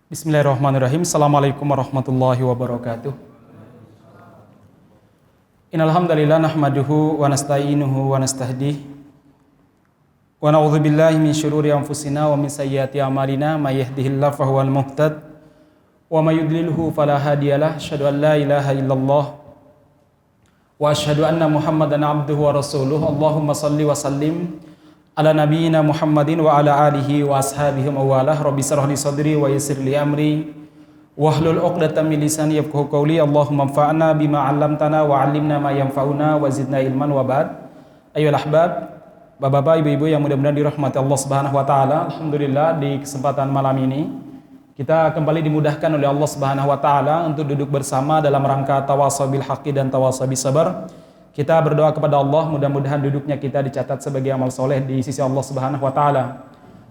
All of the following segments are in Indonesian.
Bismillahirrahmanirrahim. Assalamualaikum warahmatullahi wabarakatuh. Innal hamdalillah nahmaduhu wa nasta'inuhu wa nastahdih wa na'udzu billahi min syururi anfusina wa min sayyiati a'malina may yahdihillahu fahuwal muhtad wa may yudlilhu fala hadiyalah. Asyhadu an la ilaha illallah wa asyhadu anna Muhammadan abduhu wa rasuluh. Allahumma shalli wa sallim ala nabiyyina Muhammadin wa ala alihi wa ashabihi wa walah. Rabbi shrah li sadri wa yassir li amri wahlul 'uqdatam min lisani yafqahu qawli. Allahumma anfa'na bima 'allamtana wa 'allimna ma yanfa'una wa zidna ilman wa ba'd. Ayyuhal ahbab, Bapak-bapak, ibu-ibu yang mudah-mudahan dirahmati Allah Subhanahu wa taala. Alhamdulillah di kesempatan malam ini kita kembali dimudahkan oleh Allah Subhanahu wa taala untuk duduk bersama dalam rangka tawasau bil haqqi dan tawasau bis sabar. Kita berdoa kepada Allah, mudah-mudahan duduknya kita dicatat sebagai amal soleh di sisi Allah Subhanahu wa taala.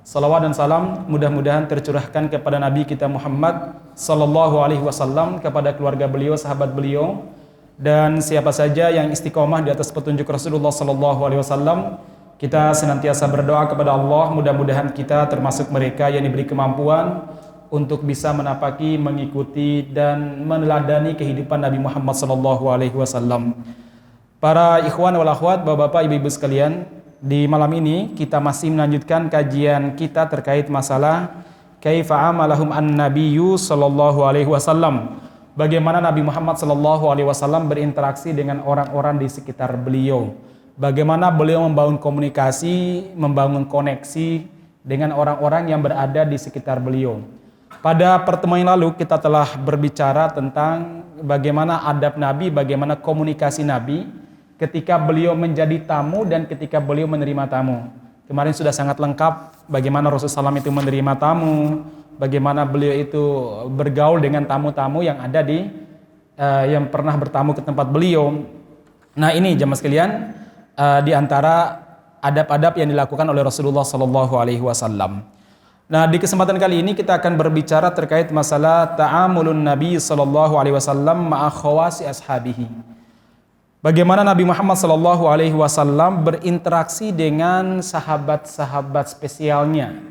Salawat dan salam mudah-mudahan tercurahkan kepada Nabi kita Muhammad sallallahu alaihi wasallam, kepada keluarga beliau, sahabat beliau, dan siapa saja yang istiqomah di atas petunjuk Rasulullah sallallahu alaihi wasallam. Kita senantiasa berdoa kepada Allah, mudah-mudahan kita termasuk mereka yang diberi kemampuan untuk bisa menapaki, mengikuti dan meneladani kehidupan Nabi Muhammad sallallahu alaihi wasallam. Para ikhwan wal akhwat, bapak-bapak, ibu-ibu sekalian, di malam ini kita masih melanjutkan kajian kita terkait masalah kaifa amalahum an-nabiyyu sallallahu alaihi wasallam. Bagaimana Nabi Muhammad sallallahu alaihi wasallam berinteraksi dengan orang-orang di sekitar beliau. Bagaimana beliau membangun komunikasi, membangun koneksi dengan orang-orang yang berada di sekitar beliau. Pada pertemuan yang lalu kita telah berbicara tentang bagaimana adab Nabi, bagaimana komunikasi Nabi ketika beliau menjadi tamu dan ketika beliau menerima tamu. Kemarin sudah sangat lengkap bagaimana Rasulullah SAW itu menerima tamu, bagaimana beliau itu bergaul dengan tamu-tamu yang ada yang pernah bertamu ke tempat beliau. Nah, ini jamaah sekalian, di antara adab-adab yang dilakukan oleh Rasulullah SAW. Nah, di kesempatan kali ini kita akan berbicara terkait masalah ta'amulun Nabi SAW ma'a khawasi ashabihi. Bagaimana Nabi Muhammad SAW berinteraksi dengan sahabat-sahabat spesialnya.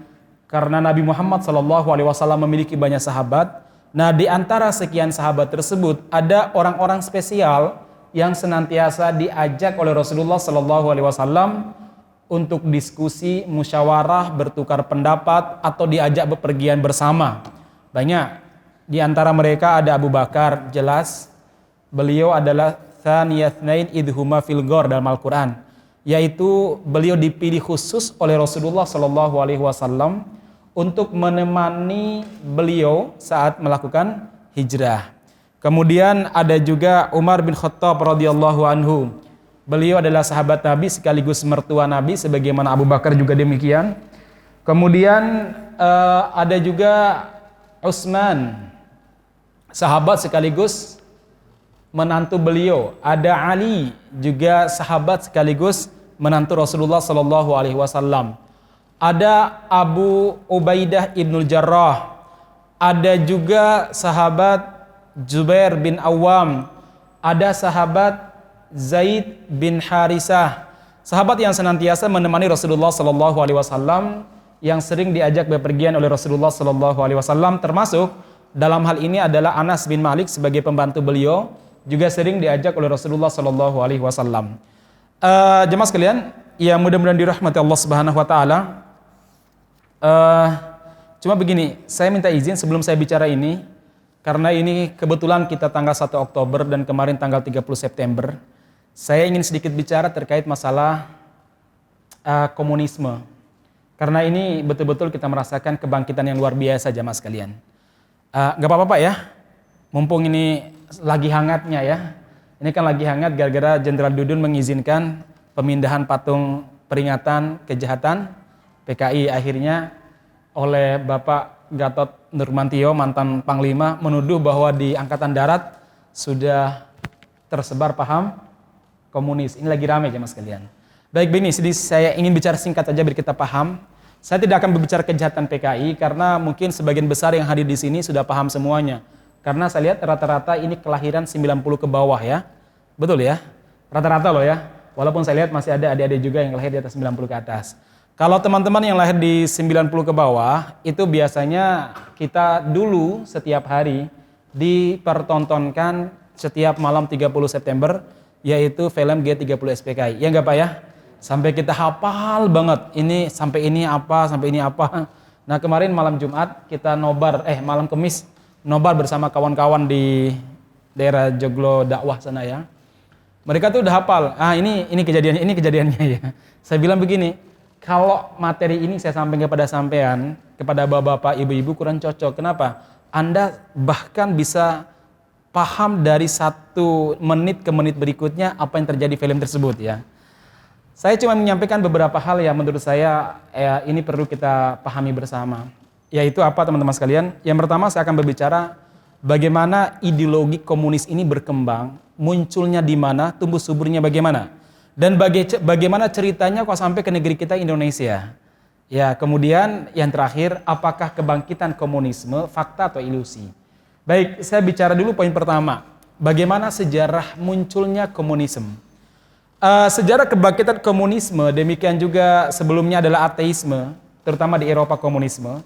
Karena Nabi Muhammad SAW memiliki banyak sahabat. Nah, di antara sekian sahabat tersebut ada orang-orang spesial yang senantiasa diajak oleh Rasulullah SAW untuk diskusi, musyawarah, bertukar pendapat, atau diajak bepergian bersama. Banyak. Di antara mereka ada Abu Bakar, jelas beliau adalah Thaniyatnain idhuma fil ghar dalam Al-Quran, yaitu beliau dipilih khusus oleh Rasulullah SAW untuk menemani beliau saat melakukan hijrah. Kemudian ada juga Umar bin Khattab radhiyallahu anhu. Beliau adalah sahabat Nabi sekaligus mertua Nabi, sebagaimana Abu Bakar juga demikian. Kemudian ada juga Utsman, sahabat sekaligus menantu beliau. Ada Ali, juga sahabat sekaligus menantu Rasulullah SAW. Ada Abu Ubaidah ibnul Jarrah. Ada juga sahabat Zubair bin Awam. Ada sahabat Zaid bin Harisah. Sahabat yang senantiasa menemani Rasulullah SAW, yang sering diajak bepergian oleh Rasulullah SAW, termasuk dalam hal ini adalah Anas bin Malik sebagai pembantu beliau, juga sering diajak oleh Rasulullah SAW. Jemaah sekalian, ya mudah-mudahan dirahmati Allah Subhanahu wa taala. Cuma begini, saya minta izin sebelum saya bicara ini, karena ini kebetulan kita tanggal 1 Oktober dan kemarin tanggal 30 September. Saya ingin sedikit bicara terkait masalah komunisme. Karena ini betul-betul kita merasakan kebangkitan yang luar biasa, jemaah sekalian. Gak apa-apa Pak ya, mumpung ini lagi hangatnya ya. Ini kan lagi hangat gara-gara Jenderal Dudun mengizinkan pemindahan patung peringatan kejahatan PKI akhirnya oleh Bapak Gatot Nurmantio, mantan Panglima, menuduh bahwa di Angkatan Darat sudah tersebar paham komunis. Ini lagi ramai jemaah sekalian. Baik, begini, saya ingin bicara singkat saja biar kita paham. Saya tidak akan berbicara kejahatan PKI karena mungkin sebagian besar yang hadir di sini sudah paham semuanya. Karena saya lihat rata-rata ini kelahiran 90 ke bawah ya. Betul ya? Rata-rata loh ya. Walaupun saya lihat masih ada adik-adik juga yang lahir di atas 90 ke atas. Kalau teman-teman yang lahir di 90 ke bawah, itu biasanya kita dulu setiap hari dipertontonkan setiap malam 30 September, yaitu film G30 SPKI. Ya nggak Pak ya? Sampai kita hafal banget, ini sampai ini apa, sampai ini apa. Nah kemarin malam Jumat kita malam Kemis nobar bersama kawan-kawan di daerah Joglo dakwah sana ya. Mereka tuh udah hafal, ini kejadiannya ya. Saya bilang begini, kalau materi ini saya sampaikan kepada sampean, kepada bapak-bapak, ibu-ibu kurang cocok. Kenapa? Anda bahkan bisa paham dari 1 menit ke menit berikutnya apa yang terjadi film tersebut ya. Saya cuma menyampaikan beberapa hal yang menurut saya ini perlu kita pahami bersama. Yaitu apa teman-teman sekalian? Yang pertama saya akan berbicara bagaimana ideologi komunis ini berkembang, munculnya di mana, tumbuh suburnya bagaimana. Dan bagaimana ceritanya kok sampai ke negeri kita Indonesia. Ya, kemudian yang terakhir, apakah kebangkitan komunisme fakta atau ilusi? Baik, saya bicara dulu poin pertama. Bagaimana sejarah munculnya komunisme? Sejarah kebangkitan komunisme, demikian juga sebelumnya adalah ateisme, terutama di Eropa komunisme.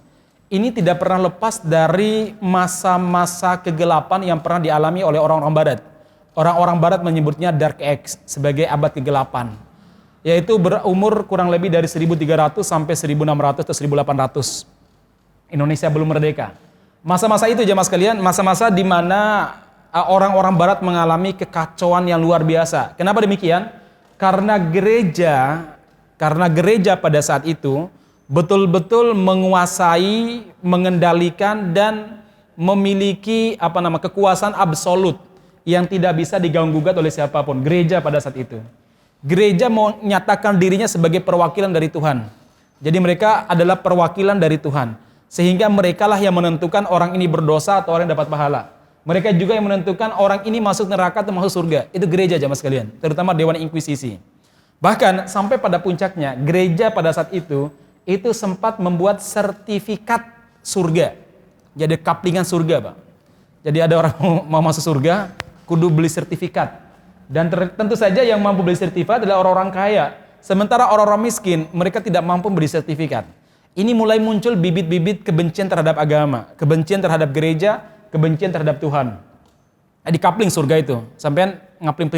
Ini tidak pernah lepas dari masa-masa kegelapan yang pernah dialami oleh orang-orang Barat. Orang-orang Barat menyebutnya Dark Age sebagai abad kegelapan, yaitu berumur kurang lebih dari 1300 sampai 1600 atau 1800. Indonesia belum merdeka. Masa-masa itu jemaah sekalian, masa-masa di mana orang-orang Barat mengalami kekacauan yang luar biasa. Kenapa demikian? Karena gereja pada saat itu betul-betul menguasai, mengendalikan dan memiliki kekuasaan absolut yang tidak bisa diganggu-gugat oleh siapapun. Gereja pada saat itu. Gereja menyatakan dirinya sebagai perwakilan dari Tuhan. Jadi mereka adalah perwakilan dari Tuhan. Sehingga merekalah yang menentukan orang ini berdosa atau orang yang dapat pahala. Mereka juga yang menentukan orang ini masuk neraka atau masuk surga. Itu gereja jemaah sekalian. Terutama Dewan Inkuisisi. Bahkan sampai pada puncaknya, gereja pada saat itu sempat membuat sertifikat surga. Jadi kaplingan surga Pak. Jadi ada orang mau masuk surga, kudu beli sertifikat. Dan tentu saja yang mampu beli sertifikat adalah orang-orang kaya. Sementara orang-orang miskin, mereka tidak mampu beli sertifikat. Ini mulai muncul bibit-bibit kebencian terhadap agama, kebencian terhadap gereja, kebencian terhadap Tuhan. Di kapling surga itu, sampean ngapling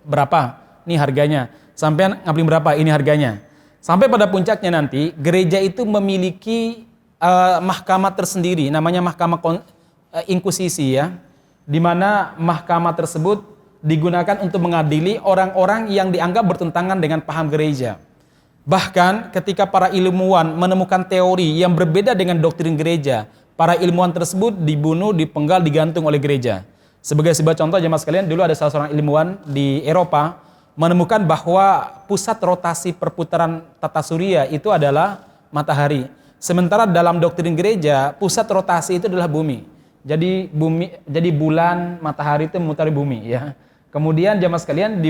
berapa? Ini harganya. Sampean ngapling berapa? Ini harganya. Sampai pada puncaknya nanti, gereja itu memiliki mahkamah tersendiri, namanya mahkamah inkuisisi ya, di mana mahkamah tersebut digunakan untuk mengadili orang-orang yang dianggap bertentangan dengan paham gereja. Bahkan ketika para ilmuwan menemukan teori yang berbeda dengan doktrin gereja, para ilmuwan tersebut dibunuh, dipenggal, digantung oleh gereja. Sebagai sebuah contoh jemaah sekalian, dulu ada salah seorang ilmuwan di Eropa menemukan bahwa pusat rotasi perputaran tata surya itu adalah matahari. Sementara dalam doktrin gereja, pusat rotasi itu adalah bumi. Jadi bulan, matahari itu memutari bumi ya. Kemudian jemaah sekalian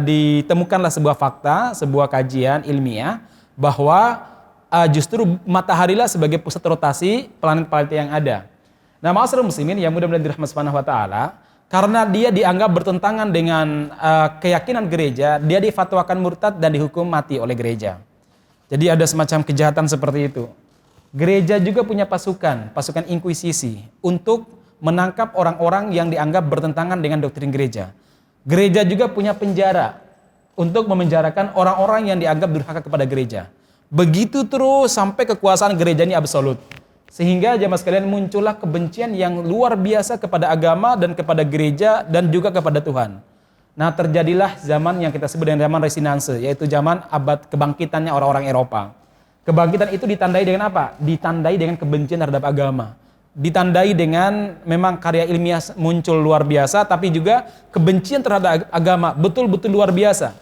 ditemukanlah sebuah fakta, sebuah kajian ilmiah bahwa justru mataharilah sebagai pusat rotasi planet-planet yang ada. Nah, ma'asyiral muslimin yang mudah-mudahan dirahmati Subhanahu wa taala, karena dia dianggap bertentangan dengan keyakinan gereja, dia difatwakan murtad dan dihukum mati oleh gereja. Jadi ada semacam kejahatan seperti itu. Gereja juga punya pasukan inkuisisi untuk menangkap orang-orang yang dianggap bertentangan dengan doktrin gereja. Gereja juga punya penjara untuk memenjarakan orang-orang yang dianggap durhaka kepada gereja. Begitu terus sampai kekuasaan gereja ini absolut. Sehingga jemaah sekalian muncullah kebencian yang luar biasa kepada agama dan kepada gereja dan juga kepada Tuhan. Nah, terjadilah zaman yang kita sebut dengan zaman Renaissance, yaitu zaman abad kebangkitannya orang-orang Eropa. Kebangkitan itu ditandai dengan apa? Ditandai dengan kebencian terhadap agama. Ditandai dengan memang karya ilmiah muncul luar biasa, tapi juga kebencian terhadap agama betul-betul luar biasa.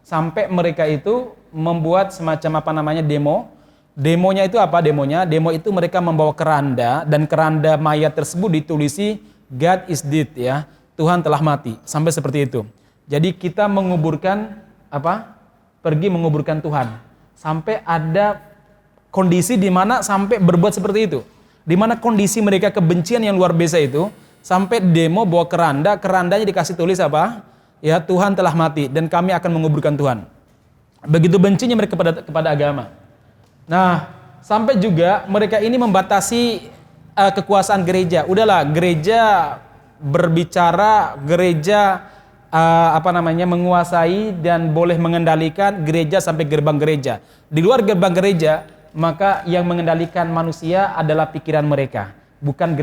Sampai mereka itu membuat semacam demo. Demonya itu apa demonya? Demo itu mereka membawa keranda, dan keranda mayat tersebut ditulisi God is dead ya. Tuhan telah mati. Sampai seperti itu. Jadi kita menguburkan pergi menguburkan Tuhan. Sampai ada kondisi di mana sampai berbuat seperti itu. Di mana kondisi mereka kebencian yang luar biasa itu, sampai demo bawa kerandanya dikasih tulis apa? Ya, Tuhan telah mati dan kami akan menguburkan Tuhan. Begitu bencinya mereka kepada agama. Nah, sampai juga mereka ini membatasi kekuasaan gereja. Udahlah, gereja berbicara, gereja menguasai dan boleh mengendalikan gereja sampai gerbang gereja. Di luar gerbang gereja, maka yang mengendalikan manusia adalah pikiran mereka, bukan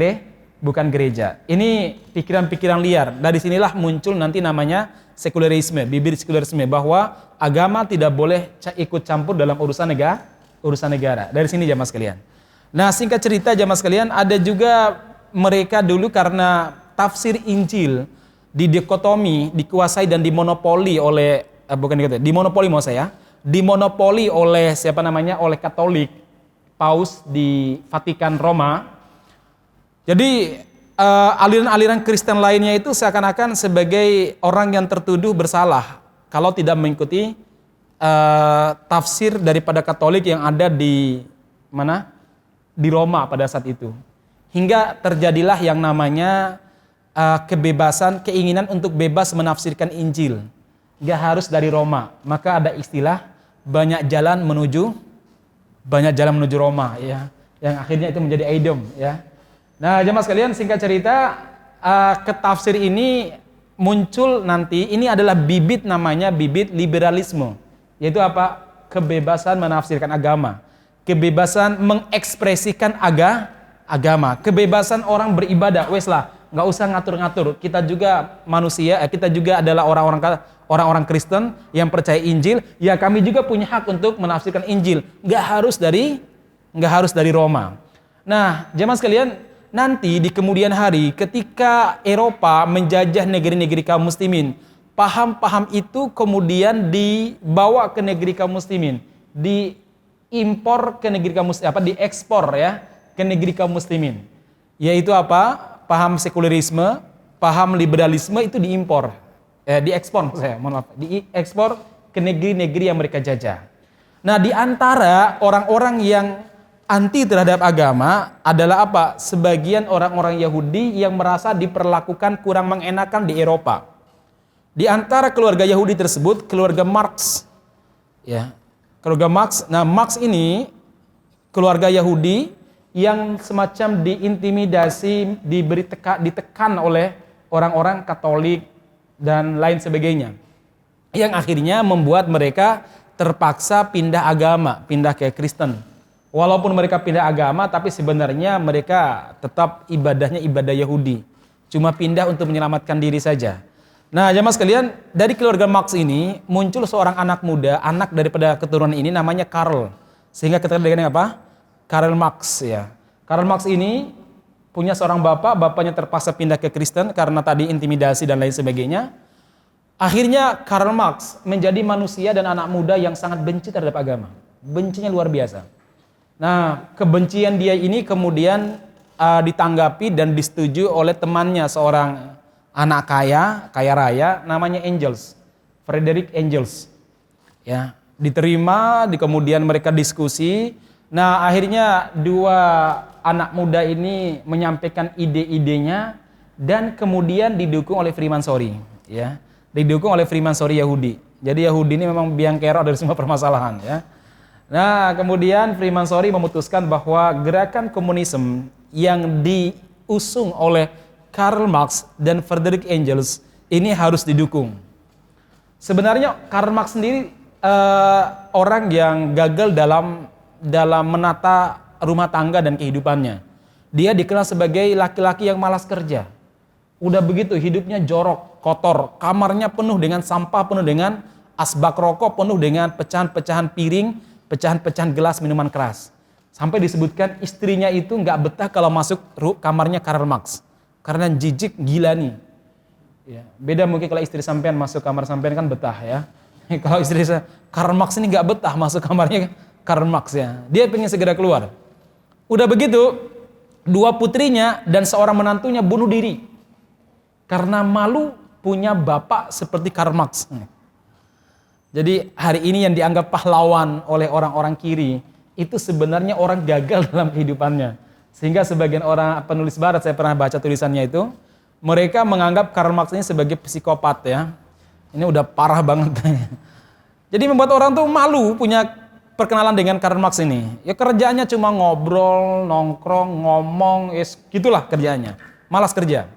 gereja. Ini pikiran-pikiran liar. Dari sinilah muncul nanti namanya sekularisme, bibit sekularisme, bahwa agama tidak boleh ikut campur dalam urusan negara. Dari sini jamaah sekalian. Nah, singkat cerita jamaah sekalian, ada juga mereka dulu karena tafsir Injil didikotomi, dikuasai dan dimonopoli oleh dimonopoli oleh oleh Katolik, Paus di Vatikan Roma. Jadi aliran-aliran Kristen lainnya itu seakan-akan sebagai orang yang tertuduh bersalah kalau tidak mengikuti tafsir daripada Katolik yang ada di mana? Di Roma pada saat itu. Hingga terjadilah yang namanya kebebasan, keinginan untuk bebas menafsirkan Injil. Gak harus dari Roma. Maka ada istilah banyak jalan menuju Roma, ya. Yang akhirnya itu menjadi idiom, ya. Nah, jemaah sekalian, singkat cerita, ketafsir ini muncul nanti. Ini adalah bibit, namanya bibit liberalisme. Yaitu apa? Kebebasan menafsirkan agama, kebebasan mengekspresikan agama, kebebasan orang beribadah. Wes lah, nggak usah ngatur-ngatur. Kita juga manusia, kita juga adalah orang-orang Kristen yang percaya Injil. Ya, kami juga punya hak untuk menafsirkan Injil. Nggak harus dari Roma. Nah, jemaah sekalian, nanti di kemudian hari ketika Eropa menjajah negeri-negeri kaum muslimin, paham-paham itu kemudian dibawa ke negeri kaum muslimin, diimpor ke negeri kaum muslimin, diekspor ya ke negeri kaum muslimin. Yaitu apa? Paham sekularisme, paham liberalisme itu diimpor, diekspor diekspor ke negeri-negeri yang mereka jajah. Nah, di antara orang-orang yang anti terhadap agama adalah apa? Sebagian orang-orang Yahudi yang merasa diperlakukan kurang mengenakan di Eropa. Di antara keluarga Yahudi tersebut, keluarga Marx, ya, keluarga Marx. Nah, Marx ini keluarga Yahudi yang semacam diintimidasi, ditekan oleh orang-orang Katolik dan lain sebagainya, yang akhirnya membuat mereka terpaksa pindah agama, pindah ke Kristen. Walaupun mereka pindah agama, tapi sebenarnya mereka tetap ibadahnya ibadah Yahudi, cuma pindah untuk menyelamatkan diri saja. Nah, jemaah sekalian, dari keluarga Marx ini muncul seorang anak muda, anak daripada keturunan ini, namanya Karl. Sehingga kita dengan apa? Karl Marx, ya. Karl Marx ini punya seorang bapaknya terpaksa pindah ke Kristen karena tadi intimidasi dan lain sebagainya. Akhirnya Karl Marx menjadi manusia dan anak muda yang sangat benci terhadap agama. Bencinya luar biasa. Nah, kebencian dia ini kemudian ditanggapi dan disetujui oleh temannya, seorang anak kaya raya, namanya Engels, Frederick Engels. Ya, diterima, kemudian mereka diskusi. Nah, akhirnya dua anak muda ini menyampaikan ide-idenya dan kemudian didukung oleh Freemasonry, ya. Didukung oleh Freemasonry Yahudi. Jadi Yahudi ini memang biang kerok dari semua permasalahan, ya. Nah, kemudian Freemasonry memutuskan bahwa gerakan komunisme yang diusung oleh Karl Marx dan Frederick Engels ini harus didukung. Sebenarnya Karl Marx sendiri orang yang gagal dalam menata rumah tangga dan kehidupannya. Dia dikenal sebagai laki-laki yang malas kerja. Udah begitu hidupnya jorok, kotor, kamarnya penuh dengan sampah, penuh dengan asbak rokok, penuh dengan pecahan-pecahan piring, pecahan-pecahan gelas minuman keras. Sampai disebutkan istrinya itu nggak betah kalau masuk kamarnya Karl Marx. Karena jijik, gila nih. Ya, beda mungkin kalau istri sampean masuk kamar sampean kan betah, ya. Kalau istri saya, Karl Marx ini nggak betah masuk kamarnya Karl Marx, ya. Dia pengen segera keluar. Udah begitu, dua putrinya dan seorang menantunya bunuh diri. Karena malu punya bapak seperti Karl Marx. Jadi hari ini yang dianggap pahlawan oleh orang-orang kiri, itu sebenarnya orang gagal dalam kehidupannya. Sehingga sebagian orang penulis barat, saya pernah baca tulisannya itu, mereka menganggap Karl Marx ini sebagai psikopat, ya. Ini udah parah banget. Jadi membuat orang tuh malu punya perkenalan dengan Karl Marx ini? Ya kerjaannya cuma ngobrol, nongkrong, ngomong, gitulah kerjaannya. Malas kerja.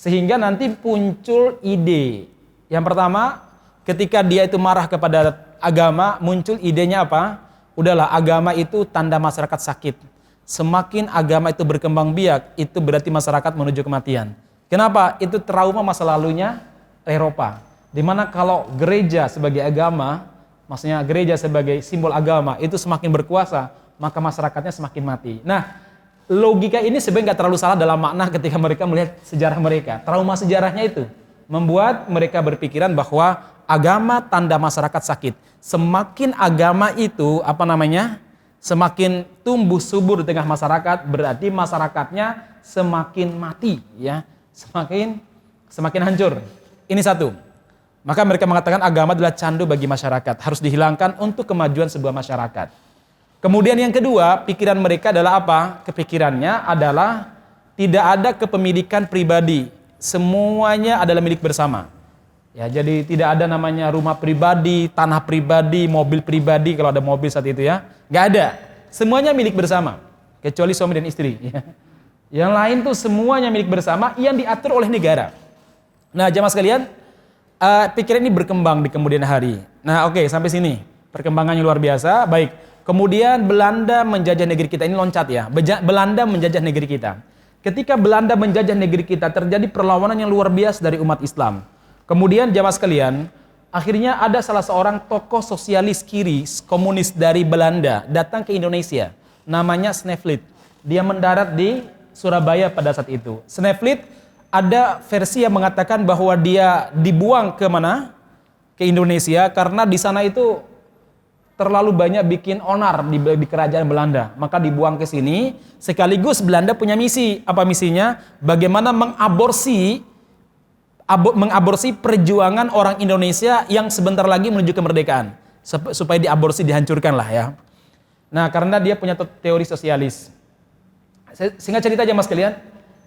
Sehingga nanti muncul ide. Yang pertama, ketika dia itu marah kepada agama, muncul idenya apa? Udahlah, agama itu tanda masyarakat sakit. Semakin agama itu berkembang biak, itu berarti masyarakat menuju kematian. Kenapa? Itu trauma masa lalunya Eropa. Dimana kalau gereja sebagai agama, maksudnya gereja sebagai simbol agama, itu semakin berkuasa, maka masyarakatnya semakin mati. Nah, logika ini sebenarnya nggak terlalu salah dalam makna ketika mereka melihat sejarah mereka. Trauma sejarahnya itu membuat mereka berpikiran bahwa agama tanda masyarakat sakit. Semakin agama itu semakin tumbuh subur di tengah masyarakat, berarti masyarakatnya semakin mati, ya, semakin hancur. Ini satu. Maka mereka mengatakan agama adalah candu bagi masyarakat, harus dihilangkan untuk kemajuan sebuah masyarakat. Kemudian yang kedua, pikiran mereka adalah apa? Kepikirannya adalah tidak ada kepemilikan pribadi, semuanya adalah milik bersama. Ya, jadi tidak ada namanya rumah pribadi, tanah pribadi, mobil pribadi kalau ada mobil saat itu ya. Nggak ada. Semuanya milik bersama, kecuali suami dan istri. Ya. Yang lain tuh semuanya milik bersama yang diatur oleh negara. Nah, jamaah sekalian, pikiran ini berkembang di kemudian hari. Nah, oke, sampai sini. Perkembangannya luar biasa. Baik. Kemudian Belanda menjajah negeri kita. Ini loncat ya. Belanda menjajah negeri kita. Ketika Belanda menjajah negeri kita, terjadi perlawanan yang luar biasa dari umat Islam. Kemudian jamaah sekalian, akhirnya ada salah seorang tokoh sosialis kiri, komunis dari Belanda, datang ke Indonesia. Namanya Sneflit. Dia mendarat di Surabaya pada saat itu. Sneflit ada versi yang mengatakan bahwa dia dibuang ke mana? Ke Indonesia karena di sana itu terlalu banyak bikin onar di kerajaan Belanda. Maka dibuang ke sini. Sekaligus Belanda punya misi. Apa misinya? Bagaimana mengaborsi perjuangan orang Indonesia yang sebentar lagi menuju kemerdekaan. Supaya diaborsi, dihancurkan lah ya. Nah, karena dia punya teori sosialis. Singkat cerita aja mas kalian.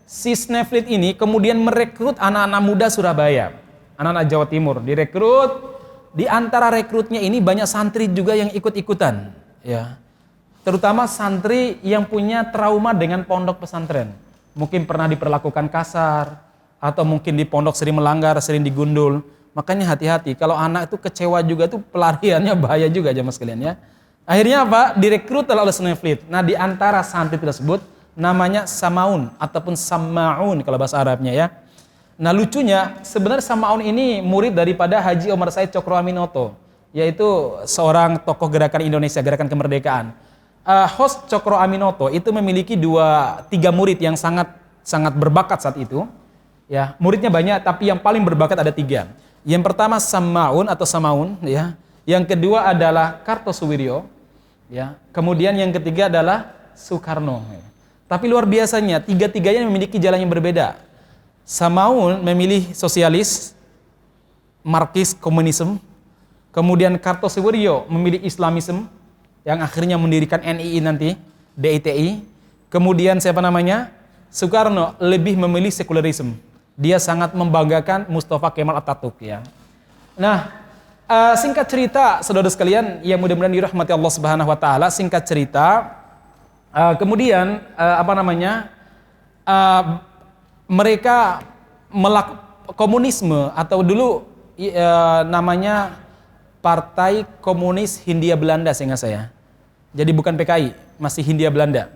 Si Sneflit ini kemudian merekrut anak-anak muda Surabaya, anak-anak Jawa Timur, direkrut. Di antara rekrutnya ini banyak santri juga yang ikut-ikutan, ya. Terutama santri yang punya trauma dengan pondok pesantren, mungkin pernah diperlakukan kasar, atau mungkin di pondok sering melanggar, sering digundul. Makanya hati-hati, kalau anak itu kecewa juga tuh pelariannya bahaya juga aja mas kalian ya. Akhirnya apa? Direkrut oleh Sneflit. Nah, di antara santri tersebut namanya Samaun ataupun Samaun kalau bahasa Arabnya ya. Nah, lucunya sebenarnya Samaun ini murid daripada Haji Omar Said Cokroaminoto, yaitu seorang tokoh gerakan Indonesia, gerakan kemerdekaan. Host Cokroaminoto itu memiliki 3 murid yang sangat berbakat saat itu. Ya, muridnya banyak tapi yang paling berbakat ada 3. Yang pertama Samaun atau Samaun ya. Yang kedua adalah Kartosuwiryo ya. Kemudian yang ketiga adalah Soekarno. Ya. Tapi luar biasanya, 3-tiganya memiliki jalan yang berbeda. Samaun memilih sosialis, Marxis, komunisme. Kemudian Kartosuwiryo memilih Islamisme, yang akhirnya mendirikan NII nanti, DITI. Kemudian Soekarno lebih memilih sekularisme. Dia sangat membanggakan Mustafa Kemal Atatürk ya. Nah, singkat cerita, saudara sekalian, yang mudah-mudahan dirahmati Allah Subhanahu wa taala, singkat cerita, kemudian mereka komunisme atau dulu namanya Partai Komunis Hindia Belanda seingat saya. Jadi bukan PKI, masih Hindia Belanda.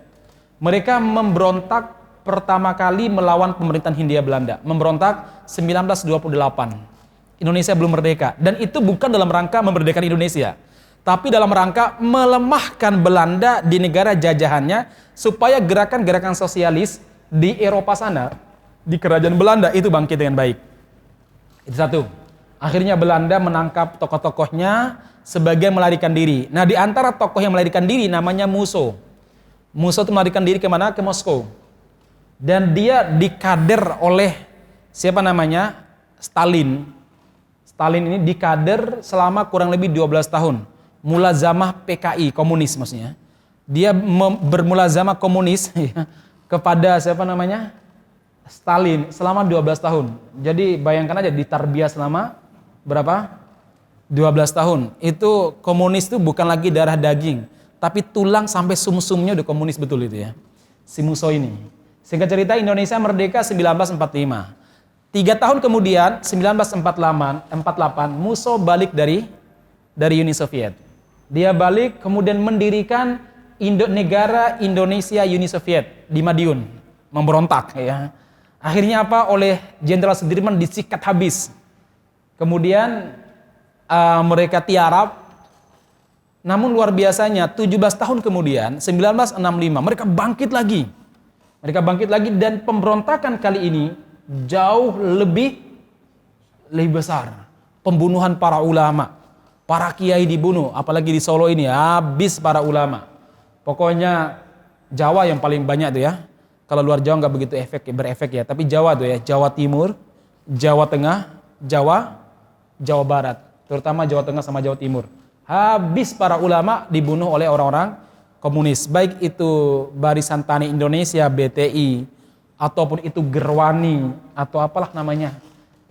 Mereka memberontak pertama kali melawan pemerintahan Hindia Belanda. Memberontak 1928. Indonesia belum merdeka. Dan itu bukan dalam rangka memerdekakan Indonesia, tapi dalam rangka melemahkan Belanda di negara jajahannya supaya gerakan-gerakan sosialis di Eropa sana, di kerajaan Belanda itu bangkit dengan baik. Itu satu. Akhirnya Belanda menangkap tokoh-tokohnya sebagai melarikan diri. Nah, di antara tokoh yang melarikan diri namanya Musso. Musso itu melarikan diri kemana? Ke Moskow. Dan dia dikader oleh Stalin. Stalin ini dikader selama kurang lebih 12 tahun. Mulazamah PKI, komunis maksudnya. Dia bermulazamah komunis kepada Stalin selama 12 tahun. Jadi bayangkan aja ditarbiyah selama berapa? 12 tahun. Itu komunis itu bukan lagi darah daging, tapi tulang sampai sumsumnya udah komunis betul itu ya. Si Musso ini. Singkat cerita Indonesia merdeka 1945. 3 tahun kemudian 1948 Musso balik dari Uni Soviet. Dia balik kemudian mendirikan negara Indonesia Uni Soviet di Madiun, memberontak ya. Akhirnya apa? Oleh Jenderal Sudirman disikat habis. Kemudian mereka tiarap. Namun luar biasanya 17 tahun kemudian 1965 mereka bangkit lagi. Mereka bangkit lagi dan pemberontakan kali ini jauh lebih besar. Pembunuhan para ulama, para kiai dibunuh, apalagi di Solo ini habis para ulama. Pokoknya Jawa yang paling banyak tuh ya. Kalau luar Jawa nggak begitu berefek ya, tapi Jawa tuh ya, Jawa Timur, Jawa Tengah, Jawa Barat, terutama Jawa Tengah sama Jawa Timur. Habis para ulama dibunuh oleh orang-orang komunis, baik itu Barisan Tani Indonesia BTI ataupun itu Gerwani atau apalah namanya.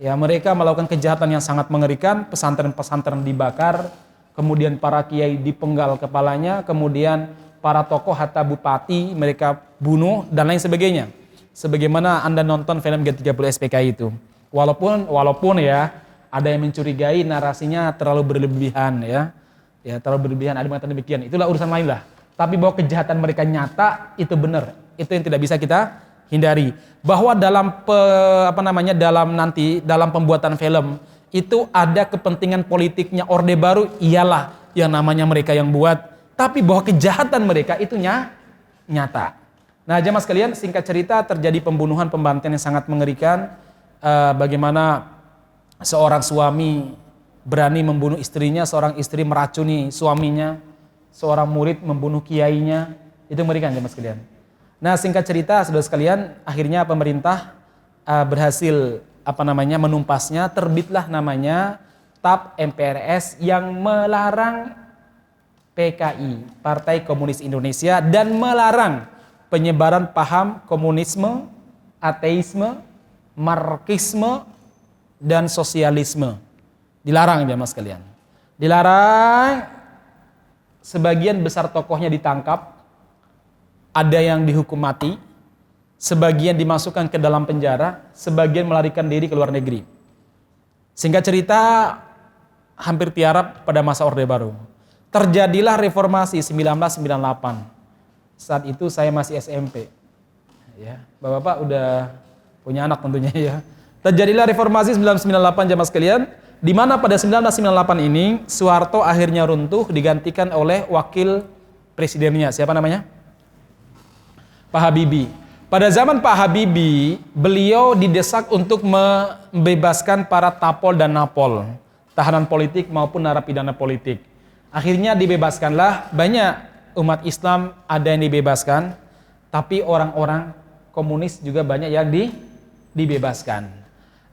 Ya, mereka melakukan kejahatan yang sangat mengerikan, pesantren-pesantren dibakar, kemudian para kiai dipenggal kepalanya, kemudian para tokoh hatta bupati mereka bunuh dan lain sebagainya. Sebagaimana Anda nonton film G30 SPKI itu. Walaupun ya ada yang mencurigai narasinya terlalu berlebihan ya. Ya, terlalu berlebihan, ada yang mengatakan demikian. Itulah urusan lain lah. Tapi bahwa kejahatan mereka nyata itu benar. Itu yang tidak bisa kita hindari. Bahwa dalam dalam pembuatan film itu ada kepentingan politiknya Orde Baru, iyalah yang namanya mereka yang buat. Tapi bahwa kejahatan mereka itu nyata. Nah, jemaah sekalian, singkat cerita terjadi pembunuhan, pembantaian yang sangat mengerikan. Bagaimana seorang suami berani membunuh istrinya, seorang istri meracuni suaminya, seorang murid membunuh kiainya, itu mengerikan jemaah sekalian. Nah, singkat cerita saudara sekalian, akhirnya pemerintah berhasil menumpasnya, terbitlah namanya TAP MPRS yang melarang PKI, Partai Komunis Indonesia, dan melarang penyebaran paham komunisme, ateisme, marxisme, dan sosialisme. Dilarang jemaah sekalian. Dilarang, sebagian besar tokohnya ditangkap, ada yang dihukum mati, sebagian dimasukkan ke dalam penjara, sebagian melarikan diri ke luar negeri. Singkat cerita, hampir tiarap pada masa Orde Baru. Terjadilah reformasi 1998. Saat itu saya masih SMP. Ya, Bapak-bapak udah punya anak tentunya ya. Terjadilah reformasi 1998 jemaah sekalian, di mana pada 1998 ini Soeharto akhirnya runtuh digantikan oleh wakil presidennya. Siapa namanya? Pak Habibie. Pada zaman Pak Habibie, beliau didesak untuk membebaskan para tapol dan napol, tahanan politik maupun narapidana politik. Akhirnya dibebaskanlah, banyak umat Islam ada yang dibebaskan, tapi orang-orang komunis juga banyak yang dibebaskan.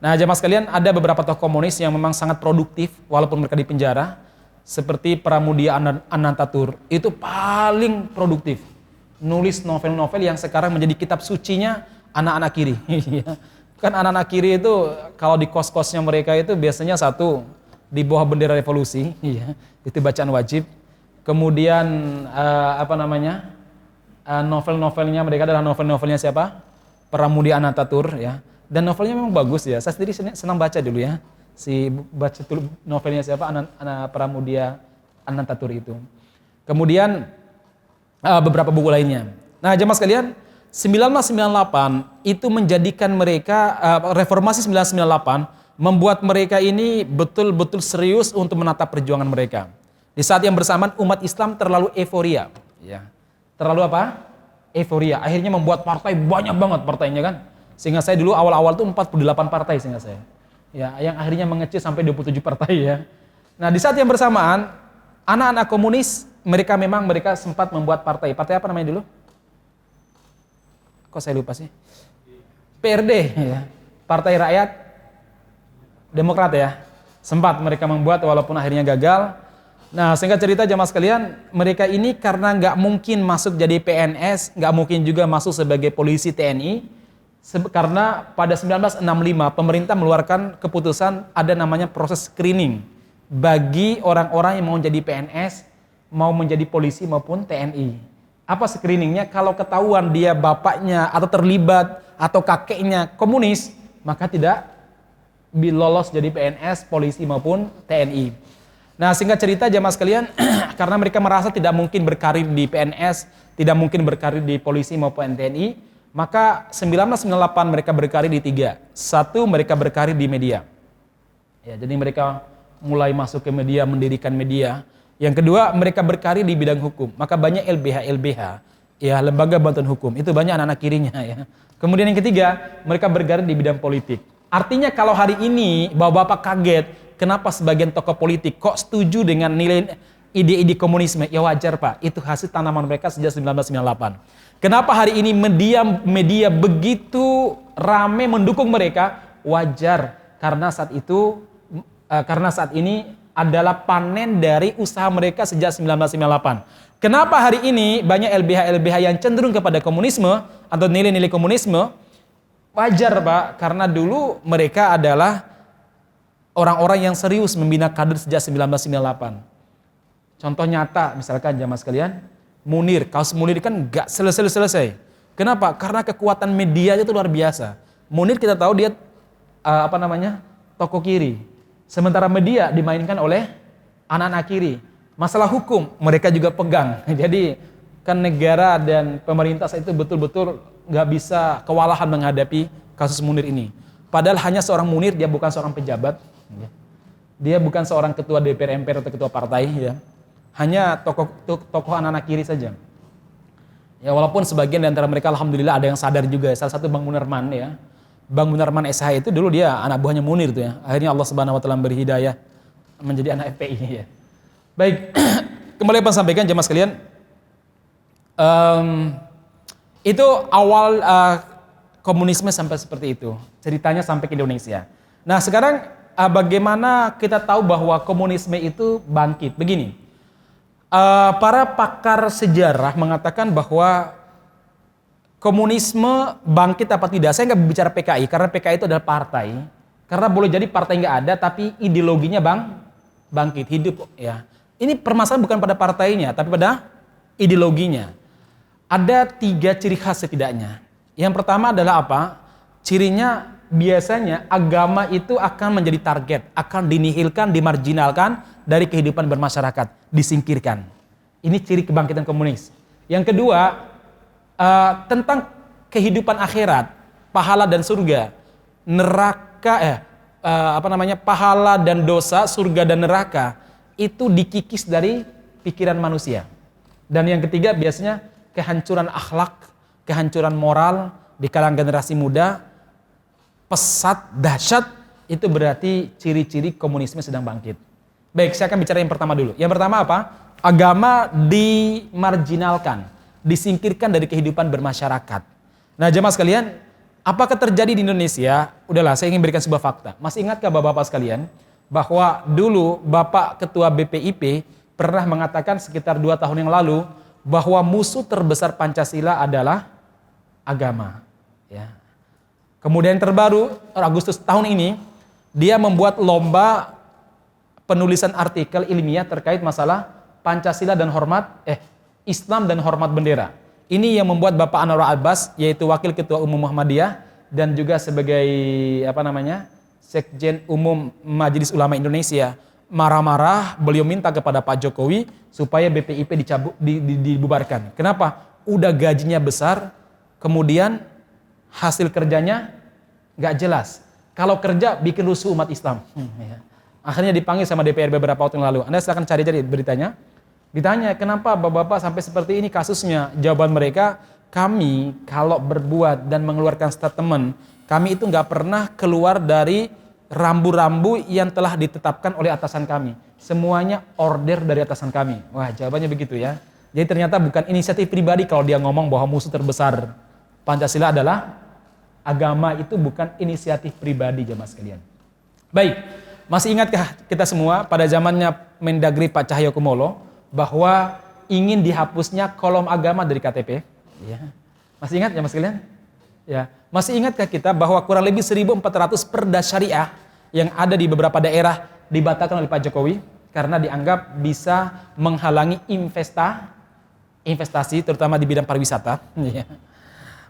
Nah, jemaah sekalian, ada beberapa tokoh komunis yang memang sangat produktif walaupun mereka di penjara, seperti Pramudia Anantatur, itu paling produktif. Nulis novel-novel yang sekarang menjadi kitab sucinya anak-anak kiri. Kan anak-anak kiri itu kalau di kos-kosnya mereka itu biasanya satu di bawah bendera revolusi, itu bacaan wajib. Kemudian novel-novelnya mereka adalah novel-novelnya siapa? Pramudia Anantatur ya. Dan novelnya memang bagus ya. Saya sendiri senang baca dulu ya. Baca dulu novelnya siapa? Pramudia Anantatur itu. Kemudian beberapa buku lainnya. Nah, jemaah sekalian, 1998 itu menjadikan mereka reformasi 1998 membuat mereka ini betul-betul serius untuk menata perjuangan mereka. Di saat yang bersamaan umat Islam terlalu euforia, ya. Terlalu apa? Euforia. Akhirnya membuat partai, banyak banget partainya kan. Sehingga saya dulu awal-awal tuh 48 partai sehingga saya. Ya, yang akhirnya mengecil sampai 27 partai ya. Nah, di saat yang bersamaan anak-anak komunis mereka sempat membuat partai. Partai apa namanya dulu? Kok saya lupa sih? PRD ya. Partai Rakyat Demokrat ya. Sempat mereka membuat walaupun akhirnya gagal. Nah, singkat cerita jamaah sekalian, mereka ini karena nggak mungkin masuk jadi PNS, nggak mungkin juga masuk sebagai polisi TNI, karena pada 1965 pemerintah mengeluarkan keputusan ada namanya proses screening. bagi orang-orang yang mau jadi PNS, mau menjadi polisi maupun TNI. Apa screeningnya? Kalau ketahuan dia bapaknya atau terlibat atau kakeknya komunis, maka tidak lolos jadi PNS, polisi maupun TNI. Nah, singkat cerita jamaah sekalian, karena mereka merasa tidak mungkin berkarir di PNS, tidak mungkin berkarir di polisi maupun TNI, maka 1998 mereka berkarir di 3. Satu, mereka berkarir di media. Ya, jadi mereka mulai masuk ke media, mendirikan media. Yang kedua, mereka berkarir di bidang hukum. Maka banyak LBH, ya, lembaga bantuan hukum. Itu banyak anak-anak kirinya, ya. Kemudian yang ketiga, mereka berkarir di bidang politik. Artinya kalau hari ini Bapak-bapak kaget, kenapa sebagian tokoh politik kok setuju dengan nilai ide-ide komunisme? Ya wajar, Pak. Itu hasil tanaman mereka sejak 1998. Kenapa hari ini media begitu rame mendukung mereka? Wajar, karena saat ini adalah panen dari usaha mereka sejak 1998. Kenapa hari ini banyak LBH yang cenderung kepada komunisme atau nilai-nilai komunisme? Wajar, Pak, karena dulu mereka adalah orang-orang yang serius membina kader sejak 1998. Contoh nyata, misalkan jamaah sekalian, Munir, kasus Munir kan gak selesai. Kenapa? Karena kekuatan media itu luar biasa. Munir kita tahu dia tokoh kiri. Sementara media dimainkan oleh anak-anak kiri. Masalah hukum mereka juga pegang. Jadi kan negara dan pemerintah itu betul-betul nggak bisa kewalahan menghadapi kasus Munir ini. Padahal hanya seorang Munir, dia bukan seorang pejabat. Dia bukan seorang ketua DPR MPR atau ketua partai. Ya. Hanya tokoh anak-anak kiri saja. Ya, walaupun sebagian di antara mereka alhamdulillah ada yang sadar juga. Salah satu Bang Munarman, ya. Bang Munarman SH itu dulu dia anak buahnya Munir tuh, ya. Akhirnya Allah Subhanahu wa taala beri hidayah menjadi anak FPI, ya. Baik, kembali saya sampaikan jemaah sekalian. Itu awal komunisme sampai seperti itu. Ceritanya sampai ke Indonesia. Nah, sekarang bagaimana kita tahu bahwa komunisme itu bangkit? Begini. Para pakar sejarah mengatakan bahwa komunisme bangkit apa tidak? Saya nggak bicara PKI karena PKI itu adalah partai. Karena boleh jadi partai nggak ada tapi ideologinya bangkit, hidup, ya. Ini permasalahan bukan pada partainya tapi pada ideologinya. Ada 3 ciri khas setidaknya. Yang pertama adalah apa? Cirinya biasanya agama itu akan menjadi target, akan dinihilkan, dimarginalkan dari kehidupan bermasyarakat, disingkirkan. Ini ciri kebangkitan komunis. Yang kedua, tentang kehidupan akhirat, pahala dan surga, neraka, pahala dan dosa, surga dan neraka itu dikikis dari pikiran manusia. Dan yang ketiga biasanya kehancuran akhlak, kehancuran moral di kalangan generasi muda, pesat, dahsyat, itu berarti ciri-ciri komunisme sedang bangkit. Baik, saya akan bicara yang pertama dulu. Yang pertama apa? Agama dimarginalkan, disingkirkan dari kehidupan bermasyarakat. Nah, jemaah sekalian, apakah terjadi di Indonesia? Udahlah, saya ingin berikan sebuah fakta. Masih ingatkah bapak-bapak sekalian bahwa dulu Bapak Ketua BPIP pernah mengatakan sekitar 2 tahun yang lalu bahwa musuh terbesar Pancasila adalah agama. Ya. Kemudian terbaru, Agustus tahun ini, dia membuat lomba penulisan artikel ilmiah terkait masalah Pancasila dan Islam dan hormat bendera. Ini yang membuat Bapak Anwar Abbas, yaitu Wakil Ketua Umum Muhammadiyah dan juga sebagai Sekjen Umum Majelis Ulama Indonesia, marah-marah. Beliau minta kepada Pak Jokowi supaya BPIP dibubarkan. Kenapa? Udah gajinya besar, kemudian hasil kerjanya nggak jelas. Kalau kerja bikin rusuh umat Islam. Akhirnya dipanggil sama DPR beberapa waktu yang lalu. Anda silahkan cari-cari beritanya. Ditanya, kenapa bapak-bapak sampai seperti ini kasusnya? Jawaban mereka, kami kalau berbuat dan mengeluarkan statement, kami itu nggak pernah keluar dari rambu-rambu yang telah ditetapkan oleh atasan kami. Semuanya order dari atasan kami. Wah, jawabannya begitu, ya. Jadi ternyata bukan inisiatif pribadi kalau dia ngomong bahwa musuh terbesar Pancasila adalah agama, itu bukan inisiatif pribadi, jemaah sekalian. Baik, masih ingatkah kita semua pada zamannya Mendagri Pak Cahyokumolo bahwa ingin dihapusnya kolom agama dari KTP? Ya. Masih ingat ya mas kalian? Ya. Masih ingatkah kita bahwa kurang lebih 1.400 perda syariah yang ada di beberapa daerah dibatalkan oleh Pak Jokowi karena dianggap bisa menghalangi investasi terutama di bidang pariwisata.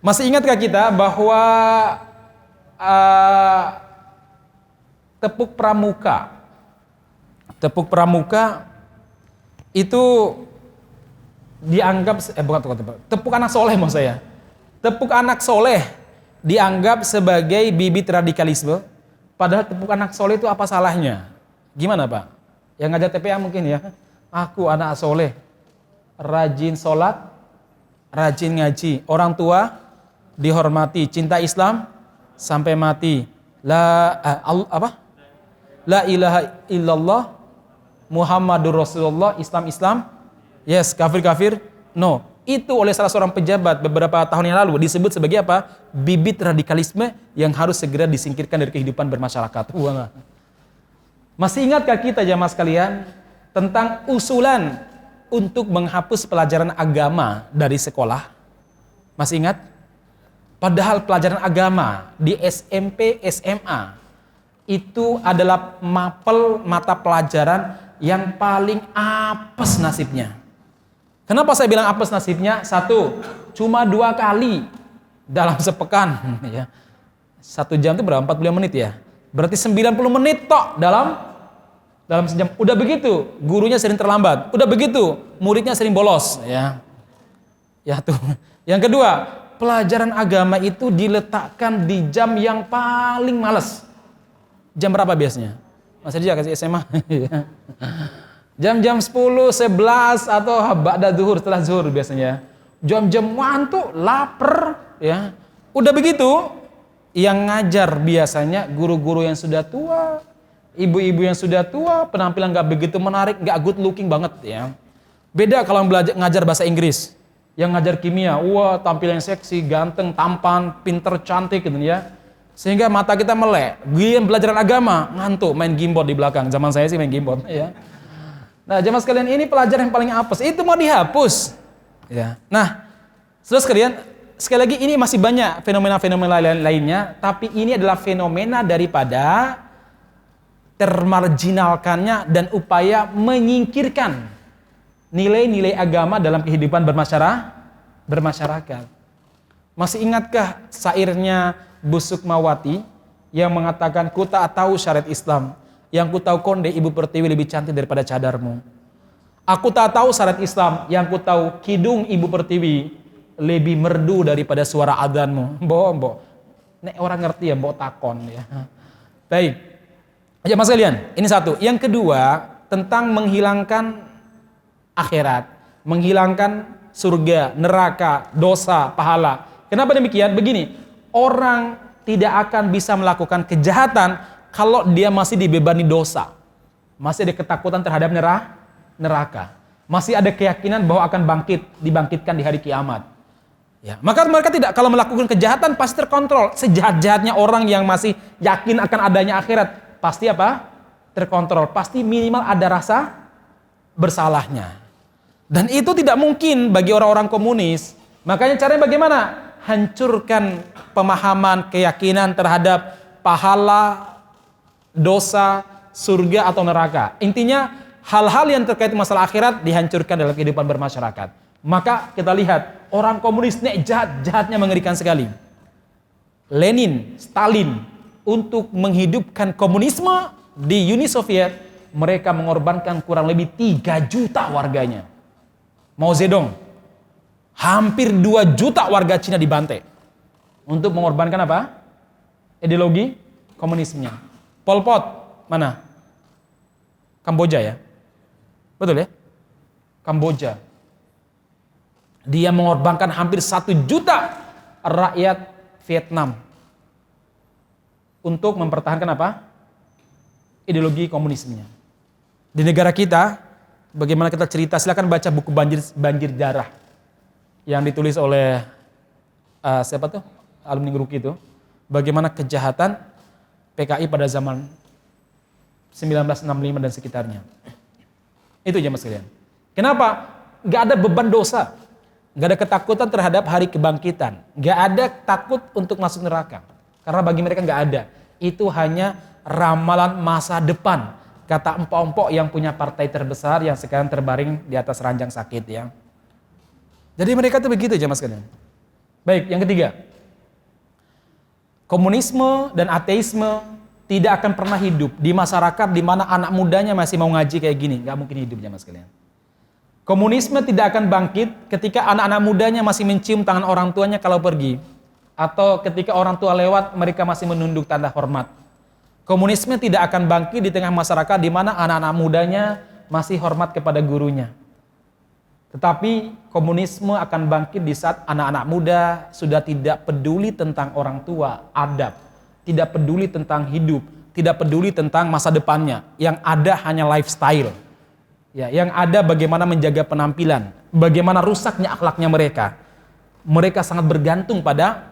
Masih ingatkah kita bahwa tepuk pramuka itu dianggap tepuk anak soleh maksud saya. Tepuk anak soleh dianggap sebagai bibit radikalisme, padahal tepuk anak soleh itu apa salahnya? Gimana Pak? Yang ngajar TPA mungkin ya, aku anak soleh, rajin sholat, rajin ngaji, orang tua dihormati, cinta Islam sampai mati. La ilaha illallah Muhammadur Rasulullah, Islam. Yes, kafir. No. Itu oleh salah seorang pejabat beberapa tahun yang lalu disebut sebagai apa? Bibit radikalisme yang harus segera disingkirkan dari kehidupan bermasyarakat. Masih ingatkah kita jamaah sekalian tentang usulan untuk menghapus pelajaran agama dari sekolah? Masih ingat? Padahal pelajaran agama di SMP, SMA itu adalah mata pelajaran yang paling apes nasibnya. Kenapa saya bilang apes nasibnya? Satu, cuma 2 kali dalam sepekan. 1 jam itu berapa? 45 menit ya? Berarti 90 menit tok dalam sejam. Udah begitu, gurunya sering terlambat. Udah begitu, muridnya sering bolos. Ya tuh. Yang kedua, pelajaran agama itu diletakkan di jam yang paling males. Jam berapa biasanya? Mas Rizal kasih SMA. Jam-jam 10, 11 atau ba'da zuhur, setelah zuhur biasanya. Jam-jam ngantuk, lapar, ya. Udah begitu, yang ngajar biasanya guru-guru yang sudah tua, ibu-ibu yang sudah tua, penampilan nggak begitu menarik, nggak good looking banget, ya. Beda kalau ngajar bahasa Inggris. Yang ngajar kimia, wah tampilan seksi, ganteng, tampan, pinter, cantik gitu ya. Sehingga mata kita melek. Giliran pelajaran agama, ngantuk, main gamebot di belakang. Zaman saya sih main gamebot, ya. Nah, jemaah sekalian, ini pelajaran yang paling apes. Itu mau dihapus. Ya. Nah, saudara sekalian, sekali lagi ini masih banyak fenomena-fenomena lainnya, tapi ini adalah fenomena daripada termarginalkannya dan upaya menyingkirkan nilai-nilai agama dalam kehidupan bermasyarakat. Masih ingatkah syairnya Bu Sukmawati yang mengatakan, ku tak tahu syariat Islam, yang ku tahu konde ibu pertiwi lebih cantik daripada cadarmu. Aku tak tahu syariat Islam, yang ku tahu kidung ibu pertiwi lebih merdu daripada suara adzanmu. Mbok. Nek orang ngerti ya mbok takon ya. Baik. Aja mas kalian, ini satu. Yang kedua, tentang menghilangkan akhirat, menghilangkan surga, neraka, dosa, pahala. Kenapa demikian? Begini, orang tidak akan bisa melakukan kejahatan kalau dia masih dibebani dosa. Masih ada ketakutan terhadap neraka. Masih ada keyakinan bahwa akan dibangkitkan di hari kiamat. Ya, maka mereka tidak, kalau melakukan kejahatan pasti terkontrol. Sejahat-jahatnya orang yang masih yakin akan adanya akhirat, pasti apa? Terkontrol. Pasti minimal ada rasa bersalahnya. Dan itu tidak mungkin bagi orang-orang komunis. Makanya caranya bagaimana? Hancurkan pemahaman, keyakinan terhadap pahala, dosa, surga atau neraka. Intinya hal-hal yang terkait masalah akhirat dihancurkan dalam kehidupan bermasyarakat. Maka kita lihat orang komunis jahatnya mengerikan sekali. Lenin, Stalin untuk menghidupkan komunisme di Uni Soviet, mereka mengorbankan kurang lebih 3 juta warganya. Mao Zedong, hampir 2 juta warga Cina dibantai untuk mengorbankan apa? Ideologi komunismenya. Pol Pot, mana? Kamboja ya? Betul ya? Kamboja. Dia mengorbankan hampir 1 juta rakyat Vietnam untuk mempertahankan apa? Ideologi komunismenya. Di negara kita, bagaimana kita cerita, silakan baca buku Banjir Darah yang ditulis oleh siapa tuh? Alumni Ngeruki itu. Bagaimana kejahatan PKI pada zaman 1965 dan sekitarnya. Itu aja mas kalian. Kenapa? Gak ada beban dosa. Gak ada ketakutan terhadap hari kebangkitan. Gak ada takut untuk masuk neraka. Karena bagi mereka gak ada. Itu hanya ramalan masa depan. Kata empok-empok yang punya partai terbesar yang sekarang terbaring di atas ranjang sakit ya. Jadi mereka tuh begitu jemaah sekalian. Baik, yang ketiga. Komunisme dan ateisme tidak akan pernah hidup di masyarakat di mana anak mudanya masih mau ngaji kayak gini. Nggak mungkin hidup jemaah sekalian. Komunisme tidak akan bangkit ketika anak-anak mudanya masih mencium tangan orang tuanya kalau pergi. Atau ketika orang tua lewat mereka masih menunduk tanda hormat. Komunisme tidak akan bangkit di tengah masyarakat di mana anak-anak mudanya masih hormat kepada gurunya. Tetapi komunisme akan bangkit di saat anak-anak muda sudah tidak peduli tentang orang tua, adab, tidak peduli tentang hidup, tidak peduli tentang masa depannya. Yang ada hanya lifestyle. Ya, yang ada bagaimana menjaga penampilan, bagaimana rusaknya akhlaknya mereka. Mereka sangat bergantung pada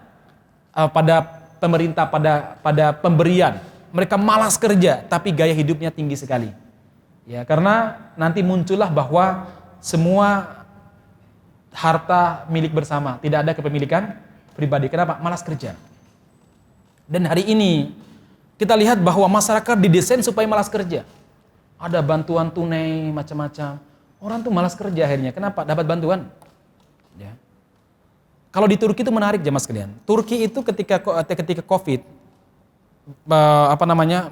pemerintah, pada pemberian. Mereka malas kerja, tapi gaya hidupnya tinggi sekali. Ya, karena nanti muncullah bahwa semua harta milik bersama, tidak ada kepemilikan pribadi. Kenapa? Malas kerja. Dan hari ini kita lihat bahwa masyarakat didesain supaya malas kerja. Ada bantuan tunai macam-macam. Orang tuh malas kerja akhirnya. Kenapa? Dapat bantuan. Ya. Kalau di Turki itu menarik jemaah sekalian. Turki itu ketika Covid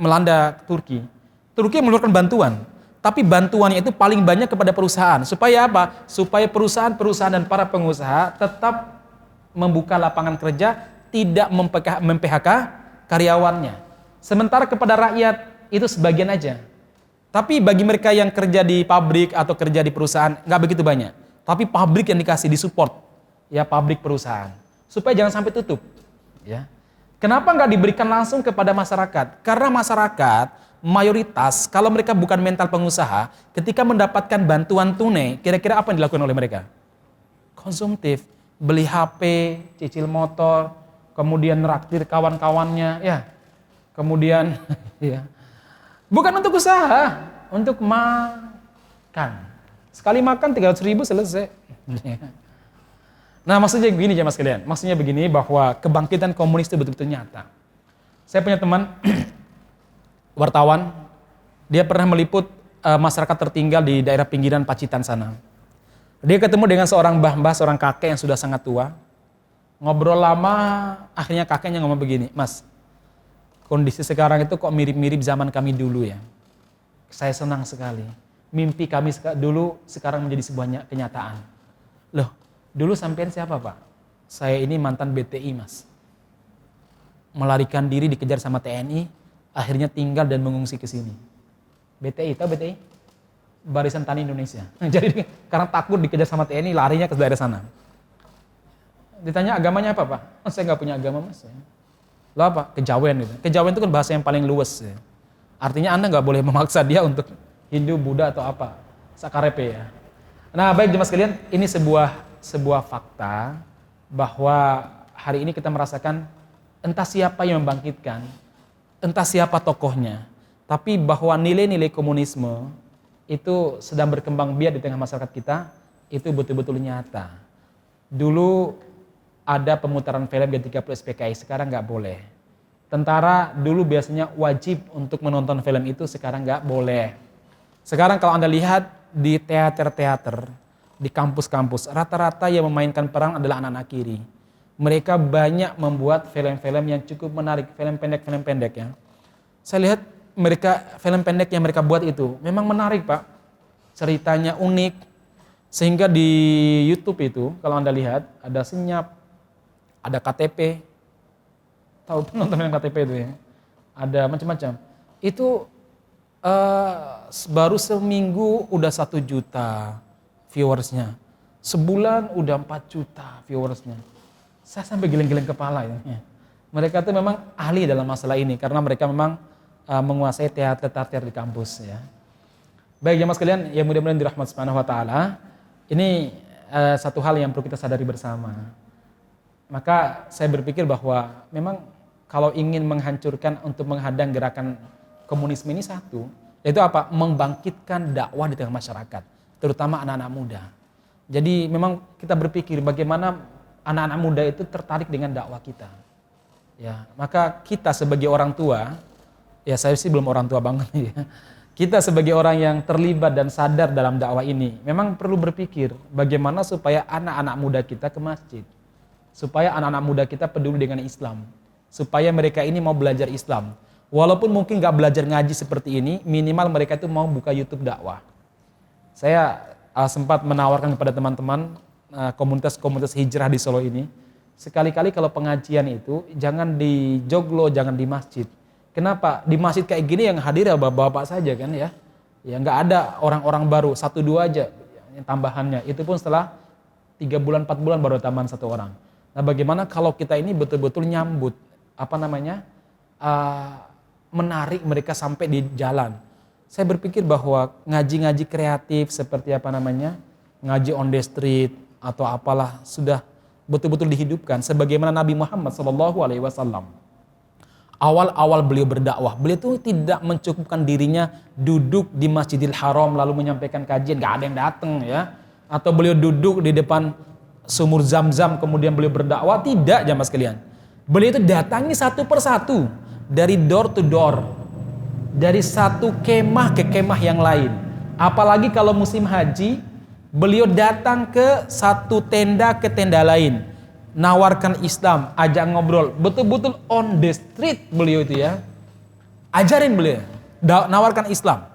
melanda Turki. Turki mengeluarkan bantuan. Tapi bantuannya itu paling banyak kepada perusahaan. Supaya apa? Supaya perusahaan-perusahaan dan para pengusaha tetap membuka lapangan kerja, tidak mem-PHK karyawannya. Sementara kepada rakyat itu sebagian aja. Tapi bagi mereka yang kerja di pabrik atau kerja di perusahaan nggak begitu banyak. Tapi pabrik yang dikasih disupport, ya pabrik perusahaan, supaya jangan sampai tutup. Ya. Kenapa nggak diberikan langsung kepada masyarakat? Karena masyarakat mayoritas kalau mereka bukan mental pengusaha, ketika mendapatkan bantuan tunai, kira-kira apa yang dilakukan oleh mereka? Konsumtif, beli HP, cicil motor, kemudian neraktir kawan-kawannya, ya, kemudian, ya. Bukan untuk usaha, untuk makan. Sekali makan 300.000 selesai. Nah maksudnya begini ya mas kalian, maksudnya begini bahwa kebangkitan komunis itu betul-betul nyata. Saya punya teman, wartawan, dia pernah meliput masyarakat tertinggal di daerah pinggiran Pacitan sana. Dia ketemu dengan seorang mbah-mbah, seorang kakek yang sudah sangat tua. Ngobrol lama, akhirnya kakeknya ngomong begini, Mas, kondisi sekarang itu kok mirip-mirip zaman kami dulu ya. Saya senang sekali. Mimpi kami dulu sekarang menjadi sebuah kenyataan. Loh, dulu sampean siapa Pak? Saya ini mantan BTI Mas. Melarikan diri dikejar sama TNI, akhirnya tinggal dan mengungsi ke sini. BTI, tahu BTI? Barisan Tani Indonesia. Jadi karena takut dikejar sama TNI, larinya ke daerah sana. Ditanya agamanya apa Pak? Oh, saya nggak punya agama Mas. Lo apa? Kejawen gitu. Kejawen itu kan bahasa yang paling luas ya. Artinya Anda nggak boleh memaksa dia untuk Hindu, Buddha atau apa. Sakarepe ya. Nah baik jemaah sekalian, ini sebuah fakta bahwa hari ini kita merasakan entah siapa yang membangkitkan, entah siapa tokohnya, tapi bahwa nilai-nilai komunisme itu sedang berkembang biak di tengah masyarakat kita, itu betul-betul nyata. Dulu ada pemutaran film G30 SPKI, sekarang nggak boleh. Tentara dulu biasanya wajib untuk menonton film itu, sekarang nggak boleh. Sekarang kalau Anda lihat di teater-teater, di kampus-kampus, rata-rata yang memainkan peran adalah anak-anak kiri. Mereka banyak membuat film-film yang cukup menarik, film pendek ya. Saya lihat film pendek yang mereka buat itu memang menarik Pak. Ceritanya unik, sehingga di YouTube itu kalau Anda lihat ada Senyap, ada KTP, tahu nonton yang KTP itu ya, ada macam-macam. Itu baru seminggu udah 1 juta viewersnya, sebulan udah 4 juta viewersnya. Saya sampai geleng-geleng kepala ya. Mereka tuh memang ahli dalam masalah ini karena mereka memang menguasai teater di kampus ya. Baik jemaah sekalian, ya mudah-mudahan dirahmati Subhanahu wa taala. Ini satu hal yang perlu kita sadari bersama. Maka saya berpikir bahwa memang kalau ingin menghancurkan untuk menghadang gerakan komunisme ini satu, yaitu apa? Membangkitkan dakwah di tengah masyarakat, terutama anak-anak muda. Jadi memang kita berpikir bagaimana anak-anak muda itu tertarik dengan dakwah kita. Ya, maka kita sebagai orang tua, ya saya sih belum orang tua banget ya. kita sebagai orang yang terlibat dan sadar dalam dakwah ini, memang perlu berpikir bagaimana supaya anak-anak muda kita ke masjid. Supaya anak-anak muda kita peduli dengan Islam. Supaya mereka ini mau belajar Islam. Walaupun mungkin gak belajar ngaji seperti ini, minimal mereka itu mau buka YouTube dakwah. Saya sempat menawarkan kepada teman-teman komunitas-komunitas hijrah di Solo ini, sekali-kali kalau pengajian itu jangan di joglo, jangan di masjid. Kenapa? Di masjid kayak gini yang hadir ya bapak-bapak saja kan ya. Ya nggak ada orang-orang baru, 1-2 aja tambahannya. Itu pun setelah 3 bulan, 4 bulan baru tambahan 1 orang. Nah bagaimana kalau kita ini betul-betul nyambut, menarik mereka sampai di jalan. Saya berpikir bahwa ngaji-ngaji kreatif seperti ngaji on the street atau apalah sudah betul-betul dihidupkan. Sebagaimana Nabi Muhammad SAW. Awal-awal beliau berdakwah, beliau itu tidak mencukupkan dirinya duduk di Masjidil Haram lalu menyampaikan kajian, gak ada yang datang ya. Atau beliau duduk di depan sumur Zam-Zam kemudian beliau berdakwah, tidak jamaah sekalian. Beliau itu datangi satu persatu dari door to door, dari satu kemah ke kemah yang lain. Apalagi kalau musim haji, beliau datang ke satu tenda ke tenda lain. Nawarkan Islam, ajak ngobrol, betul-betul on the street beliau itu ya. Ajarin beliau, nawarkan Islam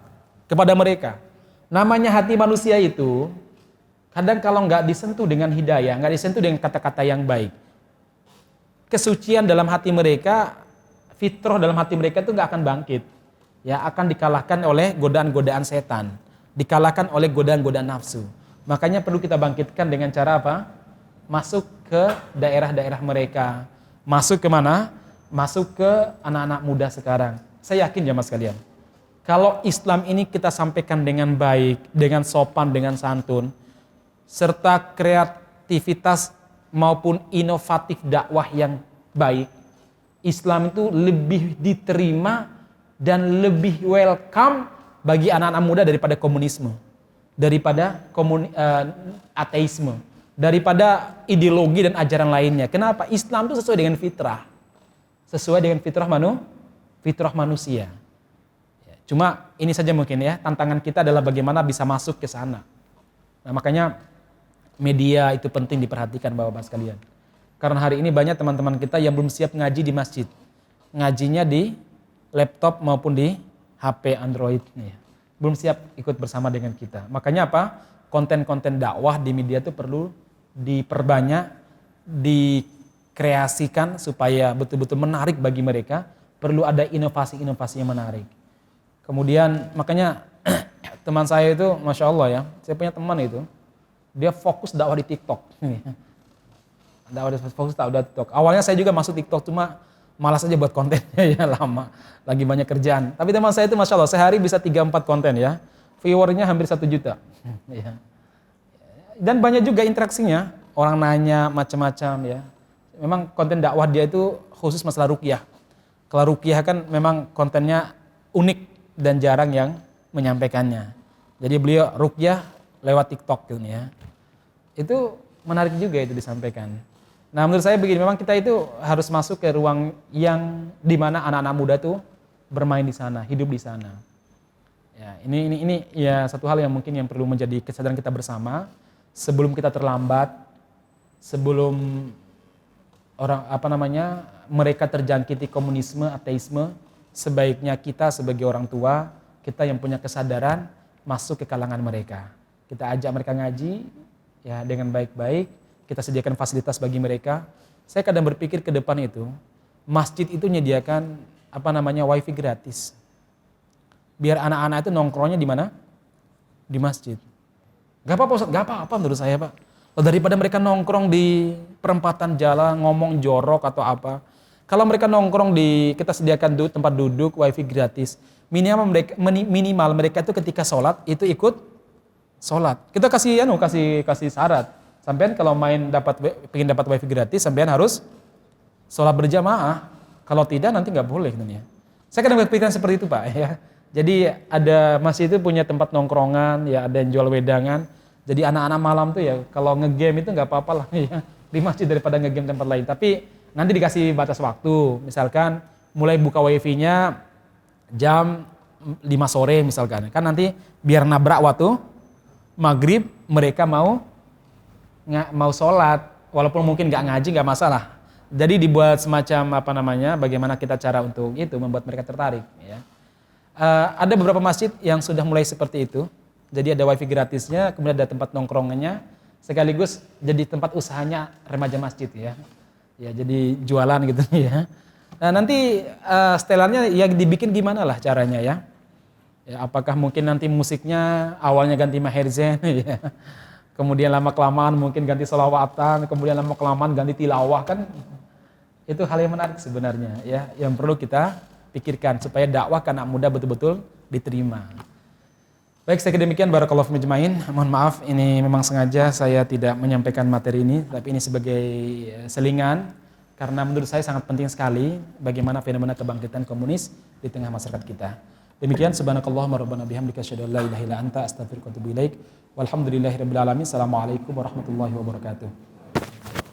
kepada mereka. Namanya hati manusia itu, kadang kalau nggak disentuh dengan hidayah, nggak disentuh dengan kata-kata yang baik, kesucian dalam hati mereka, fitrah dalam hati mereka itu nggak akan bangkit. Ya, akan dikalahkan oleh godaan-godaan setan, dikalahkan oleh godaan-godaan nafsu. Makanya perlu kita bangkitkan dengan cara apa? Masuk ke daerah-daerah mereka. Masuk ke mana? Masuk ke anak-anak muda sekarang. Saya yakin jamaah sekalian, kalau Islam ini kita sampaikan dengan baik, dengan sopan, dengan santun, serta kreativitas maupun inovatif dakwah yang baik, Islam itu lebih diterima dan lebih welcome bagi anak-anak muda daripada komunisme, daripada ateisme, daripada ideologi dan ajaran lainnya. Kenapa? Islam itu sesuai dengan fitrah. Sesuai dengan fitrah manusia. Cuma ini saja mungkin ya, tantangan kita adalah bagaimana bisa masuk ke sana. Nah, makanya media itu penting diperhatikan Bapak-bapak sekalian. Karena hari ini banyak teman-teman kita yang belum siap ngaji di masjid. Ngajinya di laptop maupun di HP Android nih. Belum siap ikut bersama dengan kita. Makanya apa? Konten-konten dakwah di media itu perlu diperbanyak, dikreasikan supaya betul-betul menarik bagi mereka. Perlu ada inovasi-inovasi yang menarik. Kemudian makanya teman saya itu, Masya Allah ya, saya punya teman itu, dia fokus dakwah di TikTok. Fokus dakwah di TikTok. Awalnya saya juga masuk TikTok, cuma malas aja buat kontennya ya, lama. Lagi banyak kerjaan. Tapi teman saya itu Masya Allah, sehari bisa 3-4 konten ya. Viewernya hampir 1 juta. Dan banyak juga interaksinya, orang nanya macam-macam ya. Memang konten dakwah dia itu khusus masalah ruqyah. Kalau ruqyah kan memang kontennya unik dan jarang yang menyampaikannya. Jadi beliau ruqyah lewat TikTok gitu ya. Itu menarik juga itu disampaikan. Nah menurut saya begini, memang kita itu harus masuk ke ruang yang dimana anak-anak muda tuh bermain di sana, hidup di sana. Ya, ini ya satu hal yang mungkin yang perlu menjadi kesadaran kita bersama sebelum kita terlambat, sebelum mereka terjangkiti komunisme, ateisme, sebaiknya kita sebagai orang tua, kita yang punya kesadaran masuk ke kalangan mereka. Kita ajak mereka ngaji ya dengan baik-baik, kita sediakan fasilitas bagi mereka. Saya kadang berpikir ke depan itu, masjid itu menyediakan wifi gratis. Biar anak-anak itu nongkrongnya di mana? Di masjid. Gak apa-apa Ustaz, gak apa-apa menurut saya Pak. Daripada mereka nongkrong di perempatan jalan, ngomong jorok atau apa. Kalau mereka nongkrong kita sediakan tempat duduk, wifi gratis. Minimal mereka itu ketika sholat, itu ikut sholat. Kita kasih syarat. Sampean kalau pengen dapat wifi gratis, sampean harus sholat berjamaah. Kalau tidak nanti nggak boleh. Saya kadang berpikiran seperti itu Pak ya. Jadi ada masjid itu punya tempat nongkrongan, ya ada yang jual wedangan. Jadi anak-anak malam tuh ya kalau ngegame itu nggak apa-apa lah ya di masjid daripada ngegame tempat lain. Tapi nanti dikasih batas waktu. Misalkan mulai buka wifi-nya jam 5 sore misalkan. Kan nanti biar nabrak waktu maghrib mereka mau sholat, walaupun mungkin nggak ngaji nggak masalah. Jadi dibuat semacam bagaimana kita cara untuk itu membuat mereka tertarik. Ya. Ada beberapa masjid yang sudah mulai seperti itu. Jadi ada wifi gratisnya, kemudian ada tempat nongkrongannya, sekaligus jadi tempat usahanya remaja masjid ya. Ya jadi jualan gitu ya. Nah nanti setelannya ya dibikin gimana lah caranya ya. Ya, apakah mungkin nanti musiknya awalnya ganti Maher Zain ya. Kemudian lama kelamaan mungkin ganti sholawatan, kemudian lama kelamaan ganti tilawah kan. Itu hal yang menarik sebenarnya ya, yang perlu kita pikirkan supaya dakwah ke anak muda betul-betul diterima. Baik, saya demikian barakallahu fikum ajmain. Mohon maaf ini memang sengaja saya tidak menyampaikan materi ini, tapi ini sebagai selingan karena menurut saya sangat penting sekali bagaimana fenomena kebangkitan komunis di tengah masyarakat kita. Demikian subhanakallahumma rabbana bihamdika asyhadu an la ilaha illa anta astaghfiruka wa atubu ilaik. Walhamdulillahirabbil alamin. Assalamualaikum warahmatullahi wabarakatuh.